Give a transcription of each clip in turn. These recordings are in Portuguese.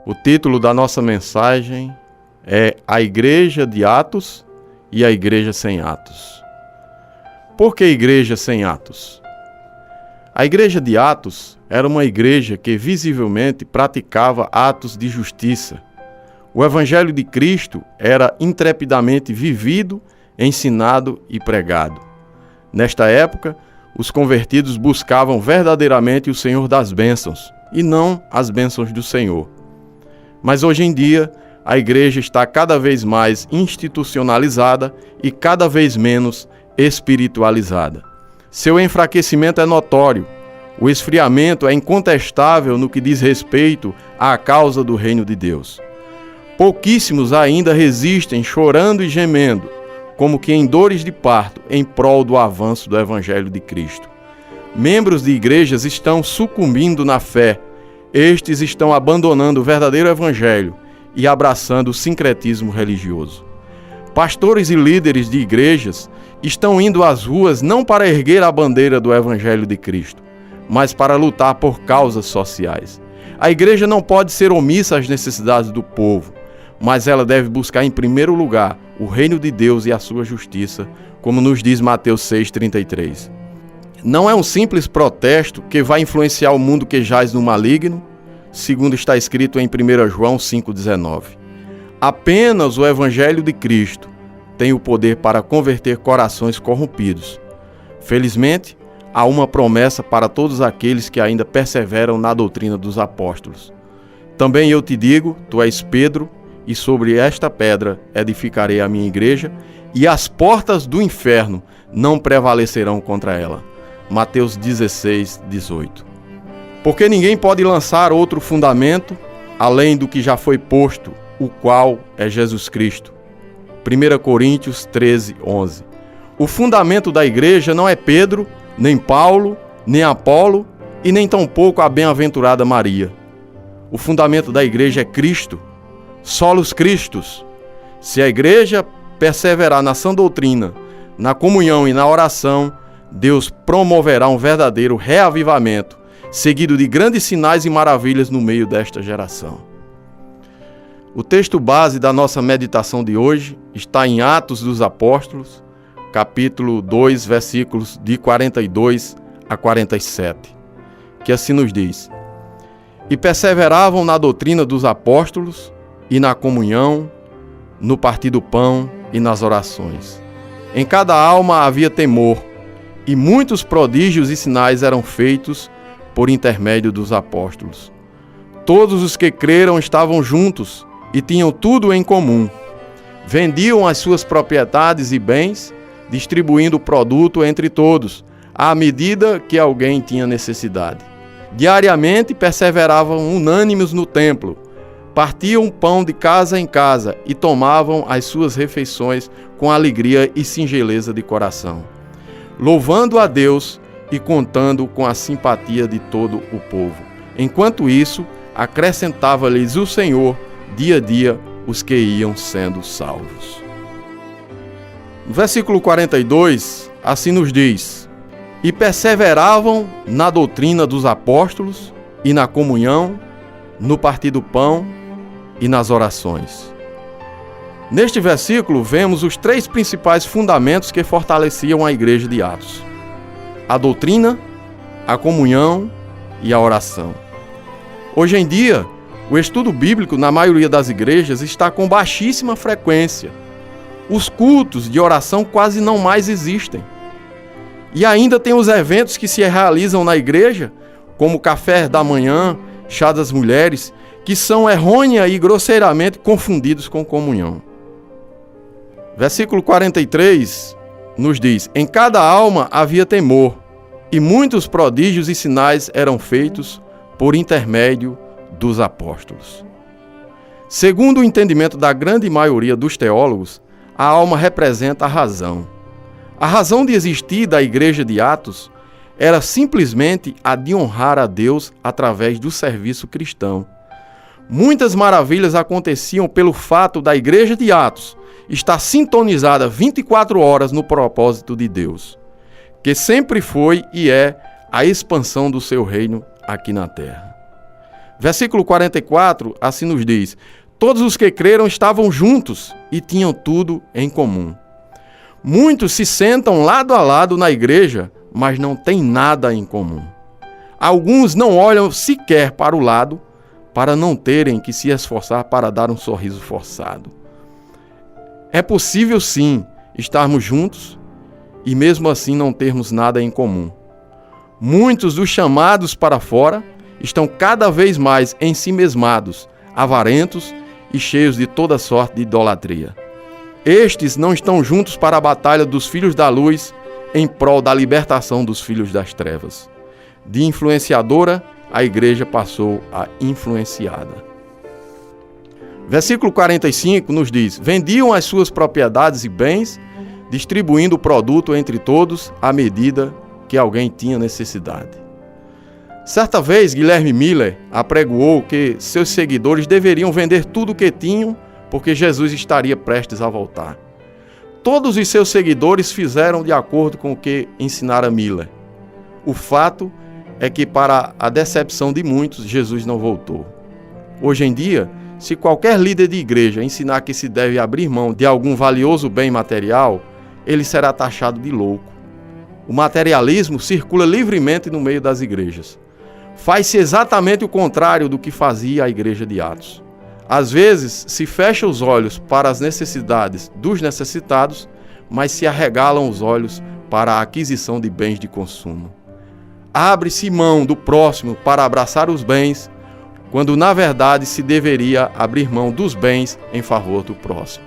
O título da nossa mensagem é A Igreja de Atos e a Igreja sem Atos. Por que igreja sem atos? A igreja de Atos era uma igreja que visivelmente praticava atos de justiça. O Evangelho de Cristo era intrepidamente vivido, ensinado e pregado. Nesta época, os convertidos buscavam verdadeiramente o Senhor das bênçãos e não as bênçãos do Senhor. Mas hoje em dia, a igreja está cada vez mais institucionalizada e cada vez menos espiritualizada. Seu enfraquecimento é notório. O esfriamento é incontestável no que diz respeito à causa do reino de Deus. Pouquíssimos ainda resistem chorando e gemendo, como que em dores de parto, em prol do avanço do Evangelho de Cristo. Membros de igrejas estão sucumbindo na fé. Estes estão abandonando o verdadeiro Evangelho e abraçando o sincretismo religioso. Pastores e líderes de igrejas estão indo às ruas não para erguer a bandeira do Evangelho de Cristo, mas para lutar por causas sociais. A igreja não pode ser omissa às necessidades do povo, mas ela deve buscar em primeiro lugar o reino de Deus e a sua justiça, como nos diz Mateus 6,33. Não é um simples protesto que vai influenciar o mundo que jaz no maligno, segundo está escrito em 1 João 5,19. Apenas o Evangelho de Cristo tem o poder para converter corações corrompidos. Felizmente, há uma promessa para todos aqueles que ainda perseveram na doutrina dos apóstolos. Também eu te digo, tu és Pedro, e sobre esta pedra edificarei a minha igreja, e as portas do inferno não prevalecerão contra ela. Mateus 16,18. Porque ninguém pode lançar outro fundamento, além do que já foi posto, o qual é Jesus Cristo. 1 Coríntios 13,11. O fundamento da igreja não é Pedro, nem Paulo, nem Apolo, e nem tampouco a bem-aventurada Maria. O fundamento da igreja é Cristo, solos Christus. Se a igreja perseverar na sã doutrina, na comunhão e na oração, Deus promoverá um verdadeiro reavivamento, seguido de grandes sinais e maravilhas no meio desta geração. O texto base da nossa meditação de hoje está em Atos dos Apóstolos, capítulo 2, versículos de 42 a 47, que assim nos diz: E perseveravam na doutrina dos apóstolos, e na comunhão, no partir do pão e nas orações. Em cada alma havia temor, e muitos prodígios e sinais eram feitos por intermédio dos apóstolos. Todos os que creram estavam juntos e tinham tudo em comum. Vendiam as suas propriedades e bens, distribuindo o produto entre todos, à medida que alguém tinha necessidade. Diariamente perseveravam unânimes no templo, partiam pão de casa em casa e tomavam as suas refeições com alegria e singeleza de coração, louvando a Deus e contando com a simpatia de todo o povo. Enquanto isso, acrescentava-lhes o Senhor, dia a dia, os que iam sendo salvos. No versículo 42, assim nos diz: E perseveravam na doutrina dos apóstolos e na comunhão, no partir do pão e nas orações. Neste versículo, vemos os três principais fundamentos que fortaleciam a igreja de Atos: a doutrina, a comunhão e a oração. Hoje em dia, o estudo bíblico na maioria das igrejas está com baixíssima frequência. Os cultos de oração quase não mais existem. E ainda tem os eventos que se realizam na igreja, como café da manhã, chá das mulheres, que são errônea e grosseiramente confundidos com comunhão. Versículo 43 nos diz: Em cada alma havia temor, e muitos prodígios e sinais eram feitos por intermédio dos apóstolos. Segundo o entendimento da grande maioria dos teólogos, a alma representa a razão. A razão de existir da igreja de Atos era simplesmente a de honrar a Deus através do serviço cristão. Muitas maravilhas aconteciam pelo fato da igreja de Atos estar sintonizada 24 horas no propósito de Deus, que sempre foi e é a expansão do seu reino aqui na terra. Versículo 44, assim nos diz: todos os que creram estavam juntos e tinham tudo em comum. Muitos se sentam lado a lado na igreja, mas não têm nada em comum. Alguns não olham sequer para o lado, para não terem que se esforçar para dar um sorriso forçado. É possível, sim, estarmos juntos e mesmo assim não termos nada em comum. Muitos dos chamados para fora estão cada vez mais ensimesmados, avarentos e cheios de toda sorte de idolatria. Estes não estão juntos para a batalha dos filhos da luz em prol da libertação dos filhos das trevas. De influenciadora, a igreja passou a influenciada. Versículo 45 nos diz: vendiam as suas propriedades e bens, distribuindo o produto entre todos à medida que alguém tinha necessidade. Certa vez, Guilherme Miller apregoou que seus seguidores deveriam vender tudo o que tinham, porque Jesus estaria prestes a voltar. Todos os seus seguidores fizeram de acordo com o que ensinara Miller. O fato é que, para a decepção de muitos, Jesus não voltou. Hoje em dia, se qualquer líder de igreja ensinar que se deve abrir mão de algum valioso bem material, ele será taxado de louco. O materialismo circula livremente no meio das igrejas. Faz-se exatamente o contrário do que fazia a igreja de Atos. Às vezes, se fecha os olhos para as necessidades dos necessitados, mas se arregalam os olhos para a aquisição de bens de consumo. Abre-se mão do próximo para abraçar os bens, quando na verdade se deveria abrir mão dos bens em favor do próximo.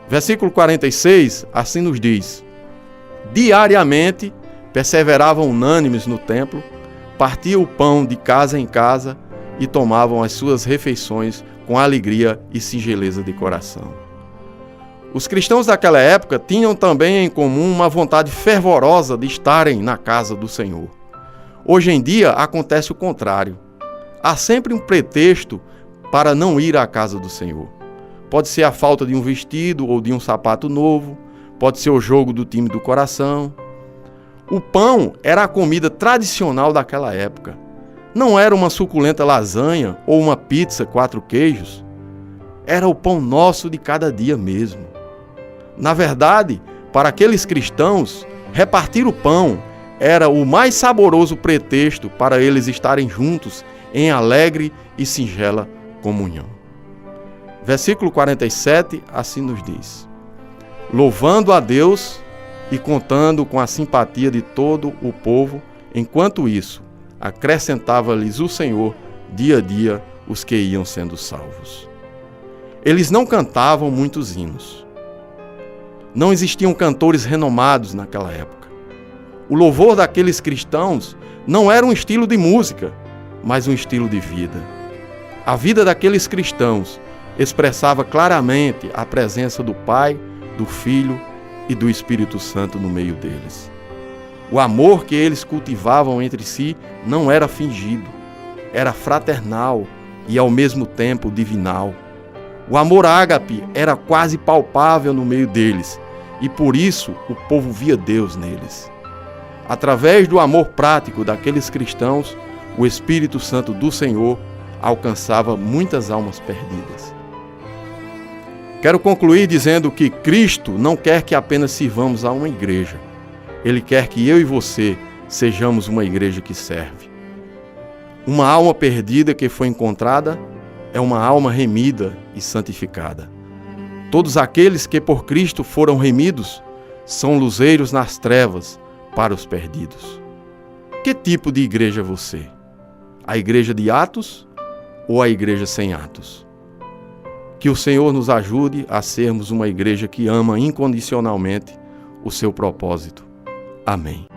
Versículo 46, assim nos diz: diariamente perseveravam unânimes no templo, partiam o pão de casa em casa e tomavam as suas refeições com alegria e singeleza de coração. Os cristãos daquela época tinham também em comum uma vontade fervorosa de estarem na casa do Senhor. Hoje em dia acontece o contrário. Há sempre um pretexto para não ir à casa do Senhor. Pode ser a falta de um vestido ou de um sapato novo, pode ser o jogo do time do coração. O pão era a comida tradicional daquela época. Não era uma suculenta lasanha ou uma pizza 4 queijos. Era o pão nosso de cada dia mesmo. Na verdade, para aqueles cristãos, repartir o pão era o mais saboroso pretexto para eles estarem juntos em alegre e singela comunhão. Versículo 47, assim nos diz: louvando a Deus e contando com a simpatia de todo o povo, enquanto isso, acrescentava-lhes o Senhor dia a dia os que iam sendo salvos. Eles não cantavam muitos hinos. Não existiam cantores renomados naquela época. O louvor daqueles cristãos não era um estilo de música, mas um estilo de vida. A vida daqueles cristãos expressava claramente a presença do Pai, do Filho e do Espírito Santo no meio deles. O amor que eles cultivavam entre si não era fingido, era fraternal e ao mesmo tempo divinal. O amor ágape era quase palpável no meio deles e por isso o povo via Deus neles. Através do amor prático daqueles cristãos, o Espírito Santo do Senhor alcançava muitas almas perdidas. Quero concluir dizendo que Cristo não quer que apenas sirvamos a uma igreja. Ele quer que eu e você sejamos uma igreja que serve. Uma alma perdida que foi encontrada é uma alma remida e santificada. Todos aqueles que por Cristo foram remidos são luzeiros nas trevas para os perdidos. Que tipo de igreja é você? A igreja de Atos ou a igreja sem Atos? Que o Senhor nos ajude a sermos uma igreja que ama incondicionalmente o seu propósito. Amém.